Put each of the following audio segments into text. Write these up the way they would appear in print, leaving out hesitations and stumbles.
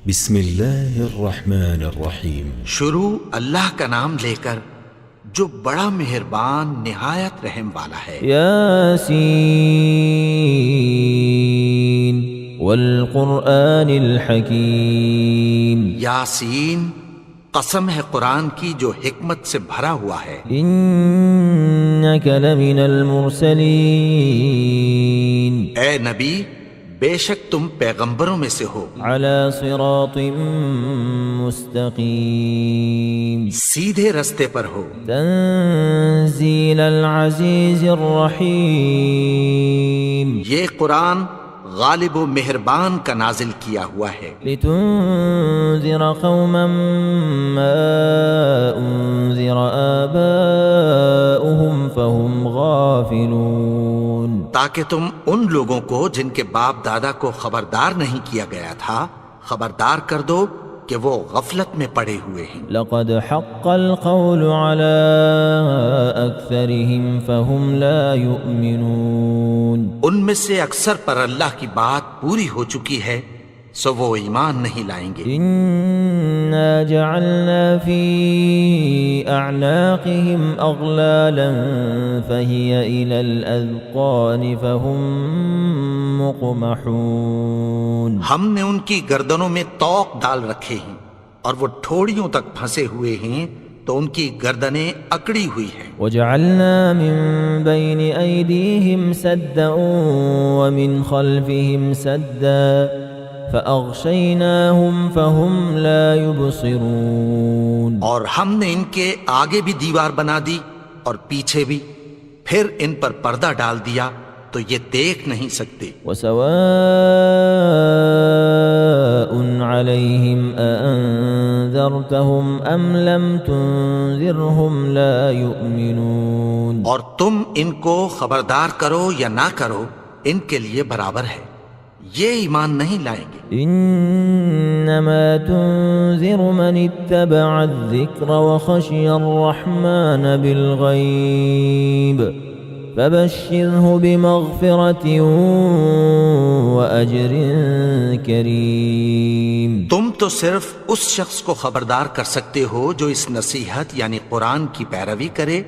بسم اللہ الرحمن الرحیم۔ شروع اللہ کا نام لے کر جو بڑا مہربان نہایت رحم والا ہے۔ یاسین والقرآن الحکیم، یاسین قسم ہے قرآن کی جو حکمت سے بھرا ہوا ہے۔ انک لمن المرسلین، اے نبی بے شک تم پیغمبروں میں سے ہو، علی صراط مستقیم، سیدھے رستے پر ہو۔ تنزیل العزیز الرحیم، یہ قرآن غالب و مہربان کا نازل کیا ہوا ہے، لتنذر قوما ما انذر آباؤهم فهم غافلون، تاکہ تم ان لوگوں کو جن کے باپ دادا کو خبردار نہیں کیا گیا تھا خبردار کر دو کہ وہ غفلت میں پڑے ہوئے ہیں۔ لقد حق القول على أكثرهم فهم لا يؤمنون، ان میں سے اکثر پر اللہ کی بات پوری ہو چکی ہے سو وہ ایمان نہیں لائیں گے۔ إنا جعلنا في أعناقهم أغلالا فهي إلى الأذقان فهم مقمحون، ہم نے ان کی گردنوں میں طوق ڈال رکھے ہیں اور وہ ٹھوڑیوں تک پھنسے ہوئے ہیں تو ان کی گردنیں اکڑی ہوئی ہیں۔ وجعلنا من بين أيديهم سدا ومن خلفهم سدا فأغشيناهم فهم لا يبصرون، اور ہم نے ان کے آگے بھی دیوار بنا دی اور پیچھے بھی، پھر ان پر پردہ ڈال دیا تو یہ دیکھ نہیں سکتے۔ وسواء عليهم أأنذرتهم أم لم تنذرهم لا يؤمنون، اور تم ان کو خبردار کرو یا نہ کرو ان کے لیے برابر ہے، یہ ایمان نہیں لائیں گے۔ إنما تنذر من اتبع الذكر وخشي الرحمن بالغيب فبشره بمغفرة وأجر كريم، تم تو صرف اس شخص کو خبردار کر سکتے ہو جو اس نصیحت یعنی قرآن کی پیروی کرے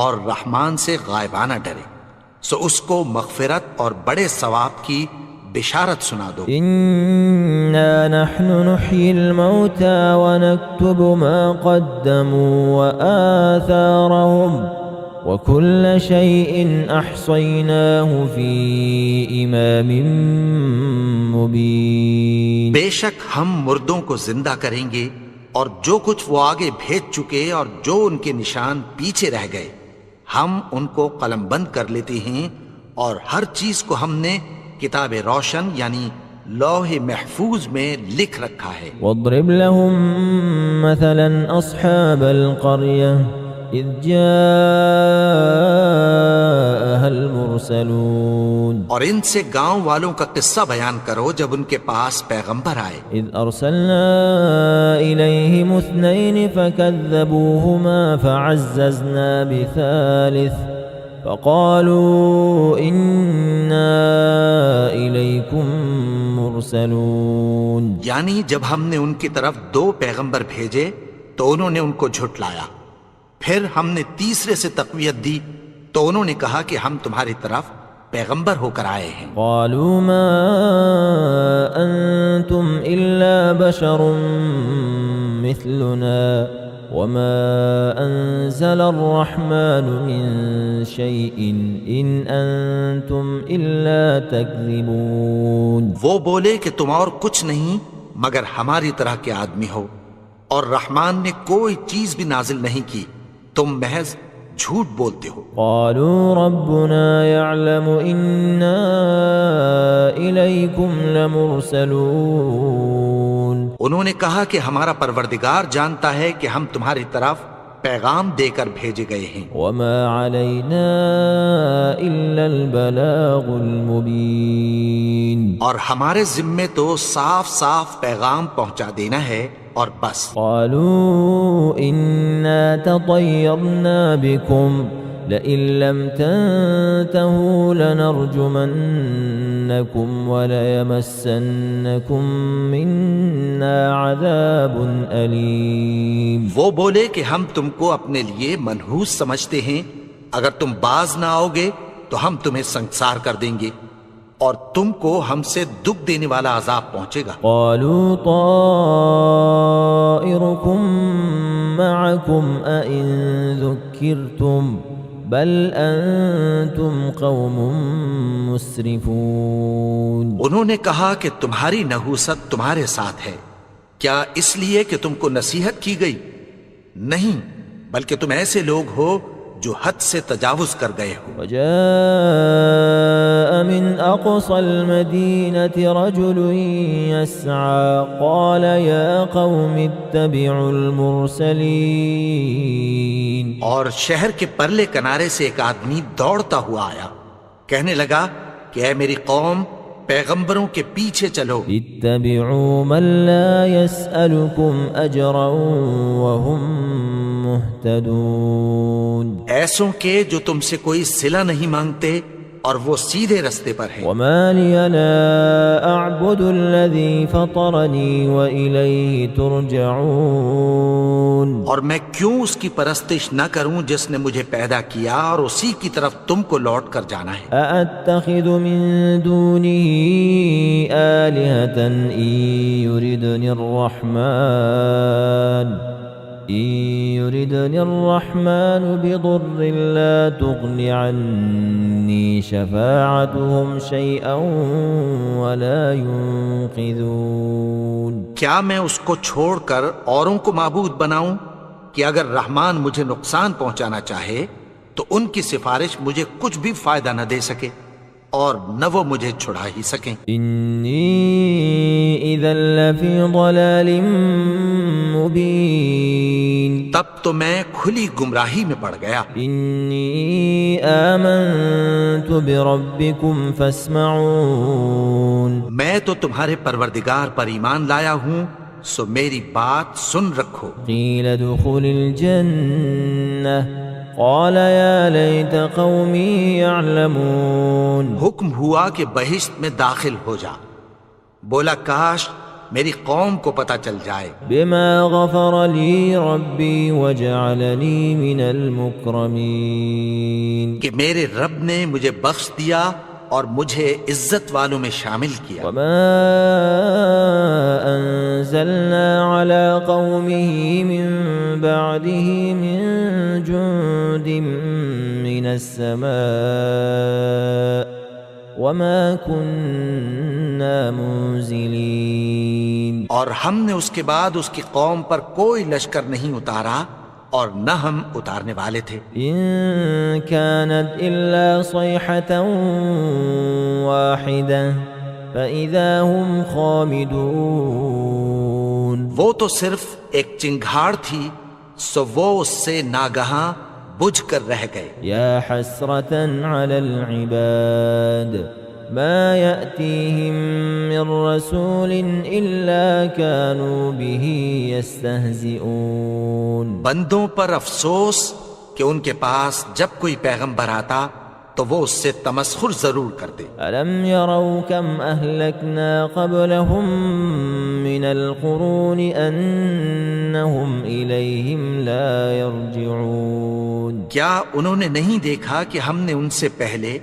اور رحمان سے غائبانہ ڈرے، سو اس کو مغفرت اور بڑے ثواب کی بشارت سنا دو۔ إنا نحن نحيي الموتى ونكتب ما قدموا وآثارهم وكل شيء أحصيناه في إمام مبين، بے شک ہم مردوں کو زندہ کریں گے اور جو کچھ وہ آگے بھیج چکے اور جو ان کے نشان پیچھے رہ گئے ہم ان کو قلم بند کر لیتے ہیں، اور ہر چیز کو ہم نے کتاب روشن یعنی لوح محفوظ میں لکھ رکھا ہے۔ واضرب لهم مثلا أصحاب القرية إذ جاءها المرسلون، اور ان سے گاؤں والوں کا قصہ بیان کرو جب ان کے پاس پیغمبر آئے۔ إذ أرسلنا إليهم اثنين فكذبوهما فعززنا بثالث فقالوا إنا إليكم مرسلون، یعنی جب ہم نے ان کی طرف دو پیغمبر بھیجے تو انہوں نے ان کو جھٹلایا، پھر ہم نے تیسرے سے تقویت دی تو انہوں نے کہا کہ ہم تمہاری طرف پیغمبر ہو کر آئے ہیں۔ قالوا ما أنتم إلا بشر مثلنا وما أنزل الرحمن من شيء إن أنتم إلا تكذبون، وہ بولے کہ تم اور کچھ نہیں مگر ہماری طرح کے آدمی ہو، اور رحمان نے کوئی چیز بھی نازل نہیں کی، تم محض جھوٹ بولتے ہو۔ قالوا ربنا يعلم إنا إليكم لمرسلون، انہوں نے کہا کہ ہمارا پروردگار جانتا ہے کہ ہم تمہاری طرف پیغام دے کر بھیجے گئے ہیں، وما علينا إلا البلاغ المبين، اور ہمارے ذمے تو صاف صاف پیغام پہنچا دینا ہے اور بس۔ قالوا إنا تطيرنا بكم لئن لم تنتهوا لنرجمنكم وليمسنكم منا عذاب أليم. وہ بولے کہ ہم تم کو اپنے لیے منحوس سمجھتے ہیں، اگر تم باز نہ آؤ گے تو ہم تمہیں سنگسار کر دیں گے اور تم کو ہم سے دکھ دینے والا عذاب پہنچے گا. قالوا طائركم معكم أئن ذكرتم بل أنتم قوم مسرفون. انہوں نے کہا کہ تمہاری نحوست تمہارے ساتھ ہے، کیا اس لیے کہ تم کو نصیحت کی گئی؟ نہیں، بلکہ تم ایسے لوگ ہو جو حد سے تجاوز کر گئے ہو. وجاء من أقصى المدينة رجل يسعى قال يا قوم اتبعوا المرسلين. اور شہر کے پرلے کنارے سے ایک آدمی دوڑتا ہوا آیا، کہنے لگا کہ اے میری قوم، پیغمبروں کے پیچھے چلو. اتبعوا من لا يسألكم أجرا وهم مهتدون. ایسوں کے جو تم سے کوئی صلہ نہیں مانگتے اور وہ سیدھے رستے پر ہیں. وما لي لا أعبد الذي فطرني وإليه ترجعون. اور میں کیوں اس کی پرستش نہ کروں جس نے مجھے پیدا کیا اور اسی کی طرف تم کو لوٹ کر جانا ہے. أأتخذ من دونه آلهة إن يردني الرحمن بضر لا تغن عني شفاعتهم شيئا ولا ينقذون. کیا میں اس کو چھوڑ کر اوروں کو معبود بناؤں کہ اگر رحمان مجھے نقصان پہنچانا چاہے تو ان کی سفارش مجھے کچھ بھی فائدہ نہ دے سکے اور نہ وہ مجھے چھڑا ہی سکیں. إني إذا لفي ضلال مبين. تب تو میں کھلی گمراہی میں پڑ گیا. إني آمنت بربكم فاسمعون. میں تو تمہارے پروردگار پر ایمان لایا ہوں، سو میری بات سن رکھو. قيل ادخل الجنة قال يا ليت قومي يعلمون. حکم ہوا کہ بہشت میں داخل ہو جا. بولا کاش میری قوم کو پتہ چل جائے. بما غفر لي ربي وجعلني من المكرمين. کہ میرے رب نے مجھے بخش دیا اور مجھے عزت والوں میں شامل کیا. وما أنزلنا على قومه من بعده من جند من السماء وما كنا منزلين. اور ہم نے اس کے بعد اس کی قوم پر کوئی لشکر نہیں اتارا اور نہ ہم اتارنے والے تھے. إن كانت إلا صيحة واحدة فإذا هم خامدون. وہ تو صرف ایک چنگھاڑ تھی، سو وہ اس سے ناگہاں بجھ کر رہ گئے. يا حسرة على العباد ما يأتيهم من رسول إلا كانوا به يستهزئون. بندوں پر افسوس کہ ان کے پاس جب کوئی پیغمبر آتا تو وہ اس سے تمسخر ضرور کرتے. ألم يروا كم أهلكنا قبلهم من القرون أنهم إليهم لا يرجعون. کیا انہوں نے نہیں دیکھا کہ ہم نے ان سے پہلے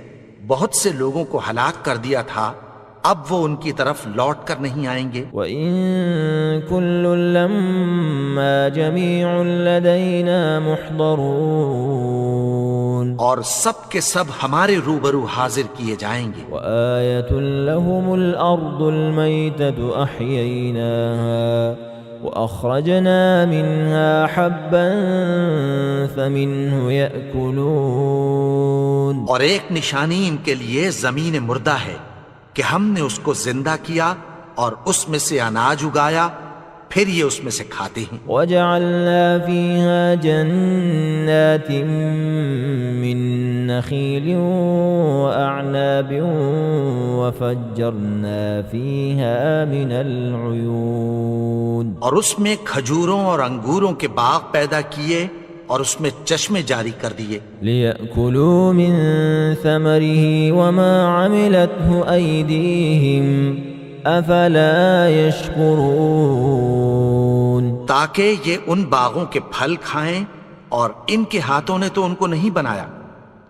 بہت سے لوگوں کو ہلاک کر دیا تھا، اب وہ ان کی طرف لوٹ کر نہیں آئیں گے. وَإِن كُلٌّ لَّمَّا جَمِيعٌ لَّدَيْنَا مُحْضَرُونَ. اور سب کے سب ہمارے روبرو حاضر کیے جائیں گے. وَآيَةٌ لَّهُمُ الْأَرْضُ الْمَيْتَةُ أَحْيَيْنَاهَا وَأَخْرَجْنَا مِنْهَا حَبًّا فَمِنْهُ يَأْكُلُونَ. اور ایک نشانی ان کے لیے زمین مردہ ہے کہ ہم نے اس کو زندہ کیا اور اس میں سے اناج اگایا، پھر یہ اس میں سے کھاتے ہیں. وَجَعَلْنَا فِيهَا جَنَّاتٍ مِّن نَخِيلٍ وَأَعْنَابٍ وَفَجَّرْنَا فِيهَا مِنَ الْعُيُونِ. اور اس میں کھجوروں اور انگوروں کے باغ پیدا کیے اور اس میں چشمے جاری کر دیے. لِيَأْكُلُوا مِن ثَمَرِهِ وَمَا عَمِلَتْهُ أَيْدِيهِمْ أفلا يشكرون تاکہ یہ ان باغوں کے پھل کھائیں اور ان کے ہاتھوں نے تو ان کو نہیں بنایا،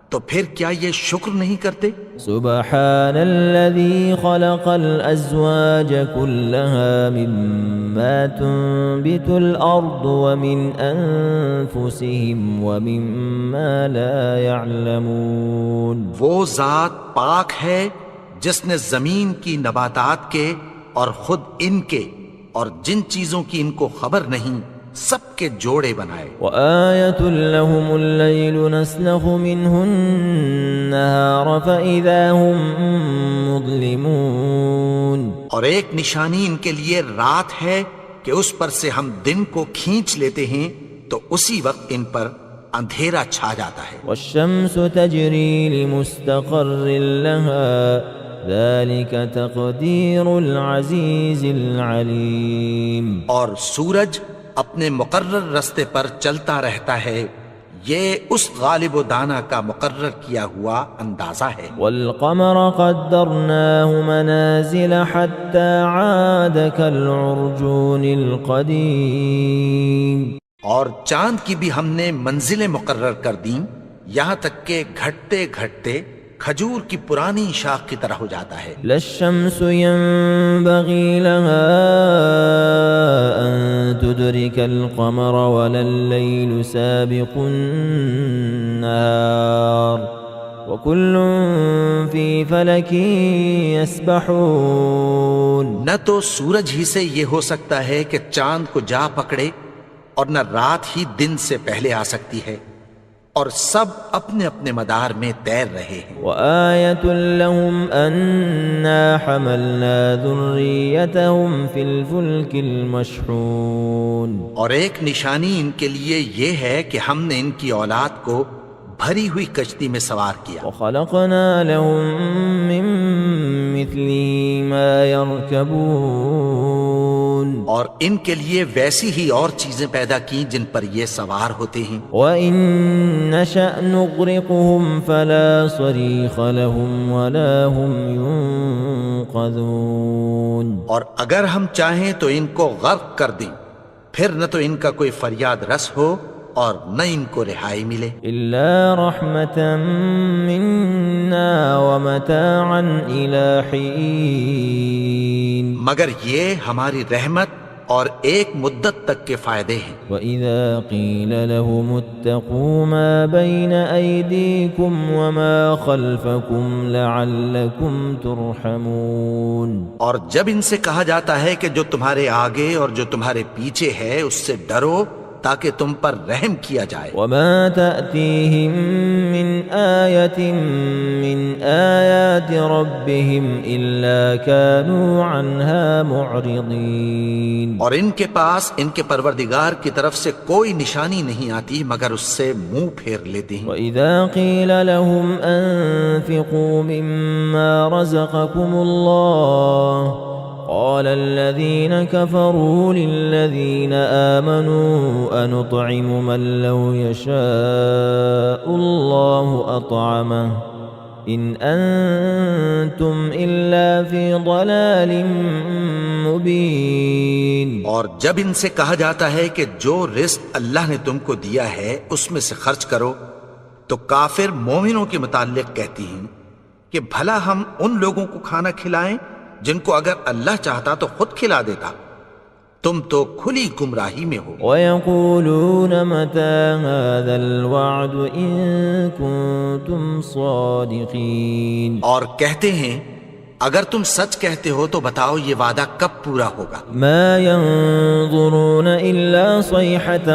تو پھر کیا یہ شکر نہیں کرتے؟ سبحان الذي خلق الأزواج كلها مما تنبت الأرض ومن أنفسهم ومما لا يعلمون وہ ذات پاک ہے جس نے زمین کی نباتات کے اور خود ان کے اور جن چیزوں کی ان کو خبر نہیں سب کے جوڑے بنائے۔ وآية لهم الليل نسلخ منه النهار فإذا هم مظلمون اور ایک نشانی ان کے لیے رات ہے کہ اس پر سے ہم دن کو کھینچ لیتے ہیں تو اسی وقت ان پر اندھیرا چھا جاتا ہے۔ والشمس تجري لمستقر لها ذلك تقدير العزيز العليم اور سورج اپنے مقرر رستے پر چلتا رہتا ہے، یہ اس غالب و دانا کا مقرر کیا ہوا اندازہ ہے۔ والقمر قدرناه منازل حتى عاد كالعرجون القديم اور چاند کی بھی ہم نے منزلیں مقرر کر دیں یہاں تک کہ گھٹتے گھٹتے کھجور کی پرانی شاخ کی طرح ہو جاتا ہے۔ لا الشمس ينبغي لها أن تدرك القمر ولا الليل سابق النهار وكل في فلك يسبحون نہ تو سورج ہی سے یہ ہو سکتا ہے کہ چاند کو جا پکڑے اور نہ رات ہی دن سے پہلے آ سکتی ہے، اور سب اپنے اپنے مدار میں تیر رہے ہیں۔ وآية لهم أنا حملنا ذريتهم في الفلك المشحون اور ایک نشانی ان کے لیے یہ ہے کہ ہم نے ان کی اولاد کو بھری ہوئی کشتی میں سوار کیا، وخلقنا لهم من مثله ما يركبون اور ان کے لیے ویسی ہی اور چیزیں پیدا کی جن پر یہ سوار ہوتے ہیں۔ وإن نشأ نغرقهم فلا صريخ لهم ولا هم ينقذون اور اگر ہم چاہیں تو ان کو غرق کر دیں، پھر نہ تو ان کا کوئی فریاد رس ہو اور نہ ان کو رہائی ملے۔ إلا رحمة منا ومتاعا إلى حين مگر یہ ہماری رحمت اور ایک مدت تک کے فائدے ہیں۔ وإذا قيل لهم اتقوا ما بين أيديكم وما خلفكم لعلكم ترحمون اور جب ان سے کہا جاتا ہے کہ جو تمہارے آگے اور جو تمہارے پیچھے ہے اس سے ڈرو تاکہ تم پر رحم کیا جائے۔ وما تأتيهم من آية من آيات ربهم إلا كانوا عنها معرضين اور ان کے پاس ان کے پروردگار کی طرف سے کوئی نشانی نہیں آتی مگر اس سے منہ پھیر لیتے ہیں۔ وإذا قيل لهم أنفقوا مما رزقكم الله قال الذين كفروا للذين آمنوا أنطعم من لو يشاء الله أطعمه إن أنتم إلا في ضلال مبين اور جب ان سے کہا جاتا ہے کہ جو رزق اللہ نے تم کو دیا ہے اس میں سے خرچ کرو تو کافر مومنوں کے متعلق کہتی ہیں کہ بھلا ہم ان لوگوں کو کھانا کھلائیں جن کو اگر اللہ چاہتا تو خود کھلا دیتا، تم تو کھلی گمراہی میں ہو۔ وَيَقُولُونَ مَتَى هَذَا الْوَعْدُ إِن كُنتُمْ صَادِقِينَ اور کہتے ہیں اگر تم سچ کہتے ہو تو بتاؤ یہ وعدہ کب پورا ہوگا۔ ما ينظرون إلا صيحة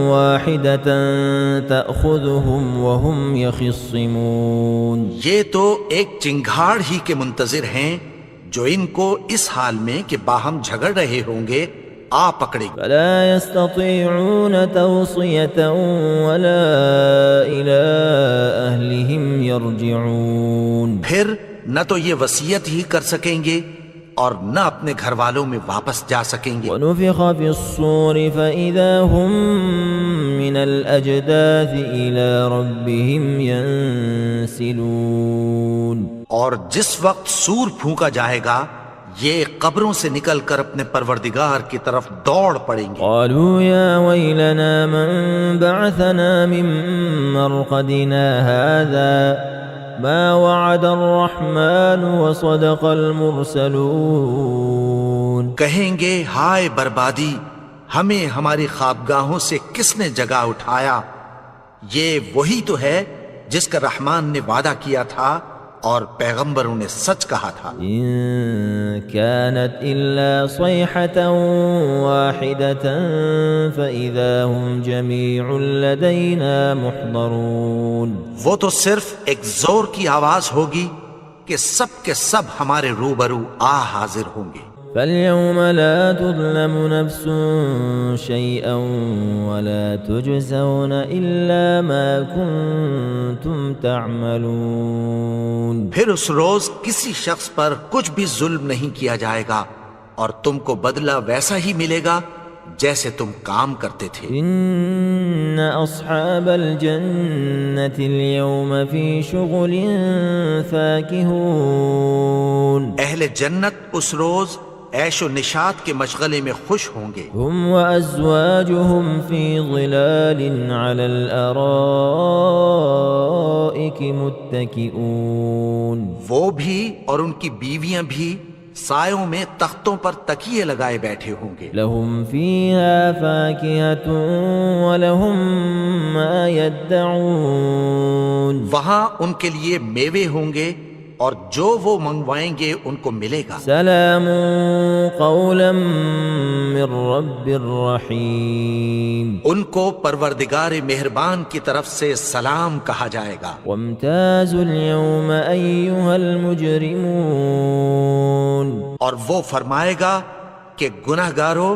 واحدة تأخذهم وهم يخصمون یہ تو ایک چنگھاڑ ہی کے منتظر ہیں جو ان کو اس حال میں کہ باہم جھگڑ رہے ہوں گے آ پکڑے گا۔ فلا يستطيعون توصية ولا إلى أهلهم يرجعون پھر نہ تو یہ وصیت ہی کر سکیں گے اور نہ اپنے گھر والوں میں واپس جا سکیں گے۔ ونفخ في الصور فإذا هم من الأجداث إلى ربهم ينسلون اور جس وقت سور پھونکا جائے گا یہ قبروں سے نکل کر اپنے پروردگار کی طرف دوڑ پڑیں گے. قالوا يا ويلنا من بعثنا من مرقدنا هذا ما وعد الرحمن وصدق المرسلون. کہیں گے ہائے بربادی، ہمیں ہماری خوابگاہوں سے کس نے جگا اٹھایا؟ یہ وہی تو ہے جس کا رحمان نے وعدہ کیا تھا اور پیغمبروں نے سچ کہا تھا. إن كانت إلا صيحة واحدة فإذا هم جميع لدينا محضرون. وہ تو صرف ایک زور کی آواز ہوگی کہ سب کے سب ہمارے روبرو حاضر ہوں گے. فاليوم لا تظلم نفس شيئا ولا تجزون إلا ما كنتم تعملون. پھر اس روز کسی شخص پر کچھ بھی ظلم نہیں کیا جائے گا اور تم کو بدلہ ویسا ہی ملے گا جیسے تم کام کرتے تھے. إن أصحاب الجنة اليوم في شغل فاكهون. اہل جنت اس روز عیش و نشاط کے مشغلے میں خوش ہوں گے. هم وأزواجهم في ظلال على الأرائك متكئون. وہ بھی اور ان کی بیویاں بھی سایوں میں تختوں پر تکیے لگائے بیٹھے ہوں گے. لهم فيها فاكهة ولهم ما يدعون. وہاں ان کے لیے میوے ہوں گے اور جو وہ منگوائیں گے ان کو ملے گا. سلام قولا من رب الرحیم. ان کو پروردگار مہربان کی طرف سے سلام کہا جائے گا. وامتازوا اليوم أيها المجرمون. اور وہ فرمائے گا کہ گناہگارو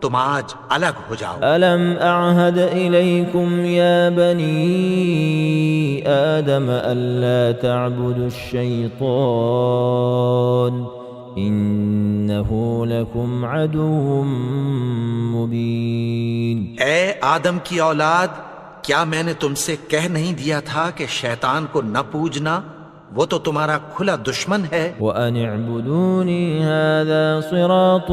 تم آج الگ ہو جاؤ. ألم أعهد إليكم يا بني آدم ألا تعبدوا الشيطان إنه لكم عدو مبين. اے آدم کی اولاد، کیا میں نے تم سے کہہ نہیں دیا تھا کہ شیطان کو نہ پوجنا؟ وہ تو تمہارا کھلا دشمن ہے. وَأَنِ اعْبُدُونِي هَذَا صِرَاطٌ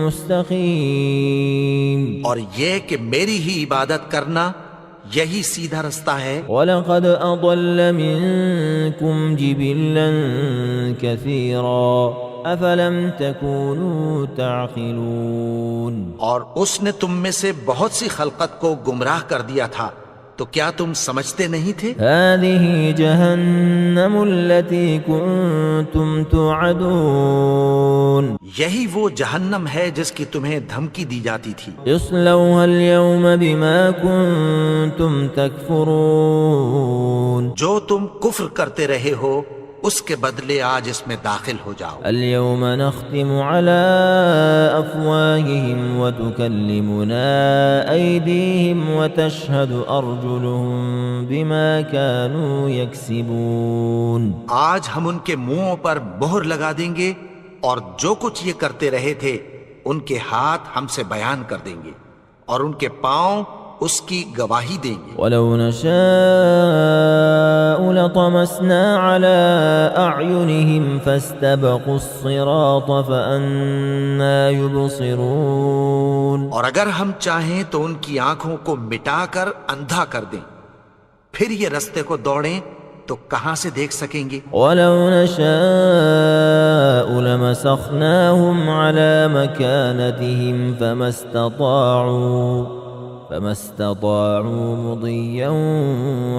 مُسْتَقِيمٌ. اور یہ کہ میری ہی عبادت کرنا یہی سیدھا رستہ ہے. وَلَقَدْ أَضَلَّ مِنكُمْ جِبِلًّا كَثِيرًا أَفَلَمْ تَكُونُوا تَعْقِلُونَ. اور اس نے تم میں سے بہت سی خلقت کو گمراہ کر دیا تھا، تو کیا تم سمجھتے نہیں تھے؟ هذه جهنم التي كنتم توعدون. یہی وہ جہنم ہے جس کی تمہیں دھمکی دی جاتی تھی. اصلوها اليوم بما كنتم تكفرون. جو تم کفر کرتے رہے ہو اس کے بدلے آج اس میں داخل ہو جاؤ. اليوم نختم على أفواههم وتكلمنا أيديهم وتشهد أرجلهم بما كانوا يكسبون. آج ہم ان کے منہوں پر مہر لگا دیں گے اور جو کچھ یہ کرتے رہے تھے ان کے ہاتھ ہم سے بیان کر دیں گے اور ان کے پاؤں اس کی گواہی دیں گے. ولو نشاء لطمسنا على أعينهم فاستبقوا الصراط فأنا يبصرون. اور اگر ہم چاہیں تو ان کی آنکھوں کو مٹا کر اندھا کر دیں، پھر یہ رستے کو دوڑیں تو کہاں سے دیکھ سکیں گے. ولو نشاء لمسخناهم على مكانتهم فما استطاعوا مضيا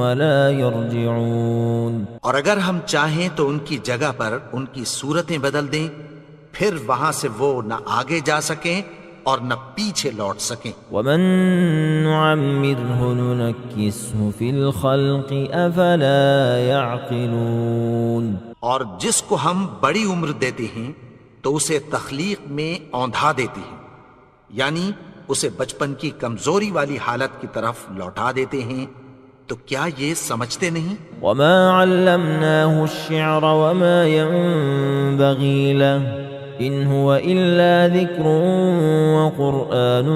ولا يرجعون. اور اگر ہم چاہیں تو ان کی جگہ پر ان کی صورتیں بدل دیں، پھر وہاں سے وہ نہ آگے جا سکیں اور نہ پیچھے لوٹ سکیں. ومن نعمره ننكسه في الخلق افلا يعقلون. اور جس کو ہم بڑی عمر دیتے ہیں تو اسے تخلیق میں اوندھا دیتے ہیں، یعنی اسے بچپن کی کمزوری والی حالت کی طرف لوٹا دیتے ہیں. تو کیا یہ سمجھتے نہیں؟ وما علمناه الشعر وما ينبغي له إن هو إلا ذكر وقرآن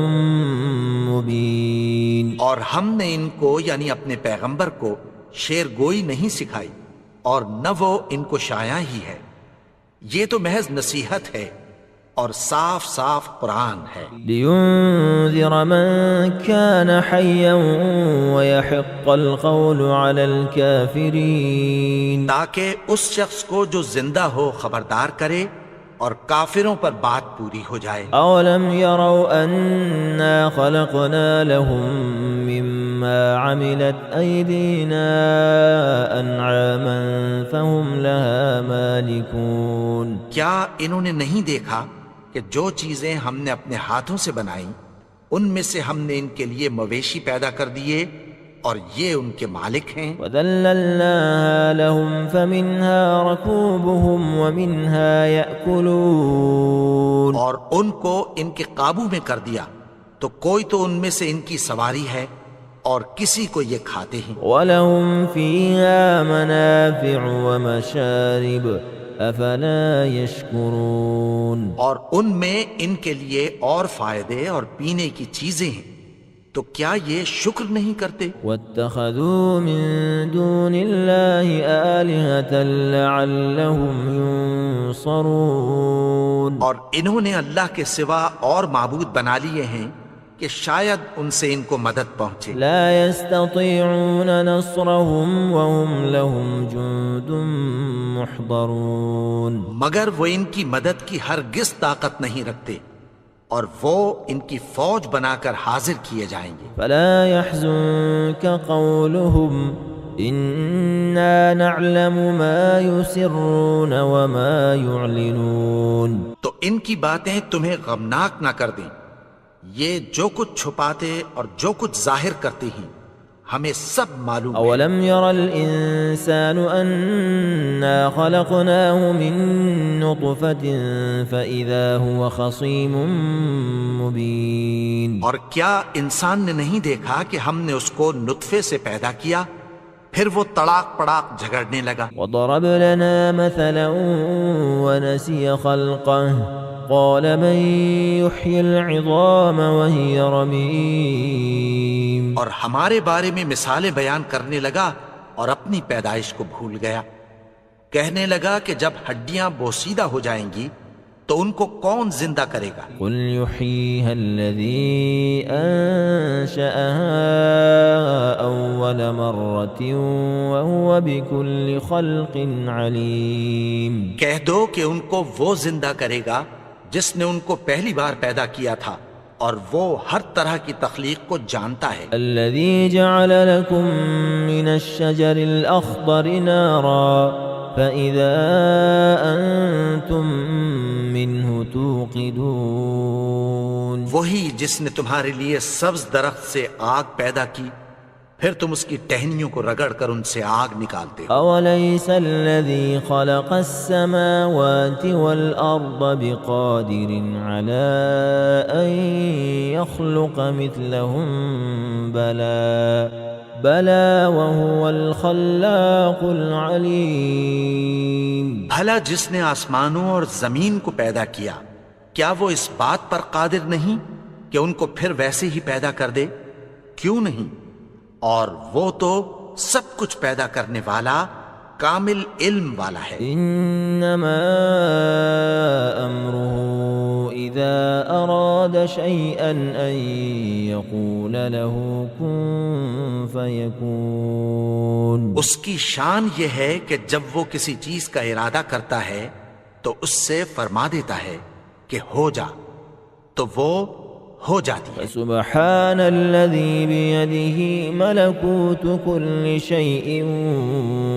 مبين. اور ہم نے ان کو یعنی اپنے پیغمبر کو شعر گوئی نہیں سکھائی اور نہ وہ ان کو شایا ہی ہے. یہ تو محض نصیحت ہے اور صاف صاف قرآن ہے، لينذر من كان حيا ويحق القول على الكافرين تاکہ اس شخص کو جو زندہ ہو خبردار کرے اور کافروں پر بات پوری ہو جائے۔ أولم يروا أنا خلقنا لهم مما عملت أيدينا أنعاما فهم لها مالكون کیا انہوں نے نہیں دیکھا کہ جو چیزیں ہم نے اپنے ہاتھوں سے بنائیں ان میں سے ہم نے ان کے لیے مویشی پیدا کر دیے اور یہ ان کے مالک ہیں۔ وذللناها لهم فمنها ركوبهم ومنها يأكلون اور ان کو ان کے قابو میں کر دیا تو کوئی تو ان میں سے ان کی سواری ہے اور کسی کو یہ کھاتے ہیں۔ ولهم فيها منافع ومشارب افلا يشكرون اور ان میں ان کے لیے اور فائدے اور پینے کی چیزیں ہیں، تو کیا یہ شکر نہیں کرتے؟ واتخذوا من دون الله آلهة لعلهم ينصرون اور انہوں نے اللہ کے سوا اور معبود بنا لیے ہیں کہ شاید ان سے ان کو مدد پہنچے۔ لا يستطيعون نصرهم وهم لهم جند محضرون مگر وہ ان کی مدد کی ہرگز طاقت نہیں رکھتے اور وہ ان کی فوج بنا کر حاضر کیے جائیں گے۔ فلا يحزنك قولهم إنا نعلم ما يسرون وما يعلنون تو ان کی باتیں تمہیں غمناک نہ کر دیں، یہ جو کچھ چھپاتے اور جو کچھ ظاہر کرتے ہیں ہمیں سب معلوم ہے۔ أولم ير الإنسان أنا خلقناه من نطفة فإذا هو خصيم مبين اور کیا انسان نے نہیں دیکھا کہ ہم نے اس کو نطفے سے پیدا کیا پھر وہ تڑاک پڑاک جھگڑنے لگا۔ وضرب لنا مثلا ونسي خلقه قال من يحيي العظام وهي رميم اور ہمارے بارے میں مثالیں بیان کرنے لگا اور اپنی پیدائش کو بھول گیا، کہنے لگا کہ جب ہڈیاں بوسیدہ ہو جائیں گی تو ان کو کون زندہ کرے گا؟ قل يحييها الذي أنشأها أول مرة وهو بكل خلق عليم کہہ دو کہ ان کو وہ زندہ کرے گا جس نے ان کو پہلی بار پیدا کیا تھا اور وہ ہر طرح کی تخلیق کو جانتا ہے۔ الذي جعل لكم من الشجر الأخضر نارا فإذا أنتم منه توقدون وہی جس نے تمہارے لیے سبز درخت سے آگ پیدا کی پھر تم اس کی ٹہنیوں کو رگڑ کر ان سے آگ نکالتے ہو۔ أوليس الذي خلق السماوات والأرض بقادر على أن يخلق مثلهم بلى وهو الخلاق العليم بھلا جس نے آسمانوں اور زمین کو پیدا کیا کیا وہ اس بات پر قادر نہیں کہ ان کو پھر ویسے ہی پیدا کر دے؟ کیوں نہیں؟ اور وہ تو سب کچھ پیدا کرنے والا کامل علم والا ہے۔ انما امره اذا اراد شيئا ان يقول له كن فيكون اس کی شان یہ ہے کہ جب وہ کسی چیز کا ارادہ کرتا ہے تو اس سے فرما دیتا ہے کہ ہو جا، تو وہ ہو جاتی ہے۔ سبحان الذي بيده ملكوت كل شيء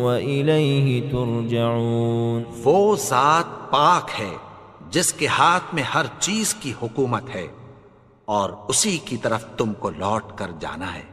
وإليه ترجعون وہ ذات پاک ہے جس کے ہاتھ میں ہر چیز کی حکومت ہے اور اسی کی طرف تم کو لوٹ کر جانا ہے۔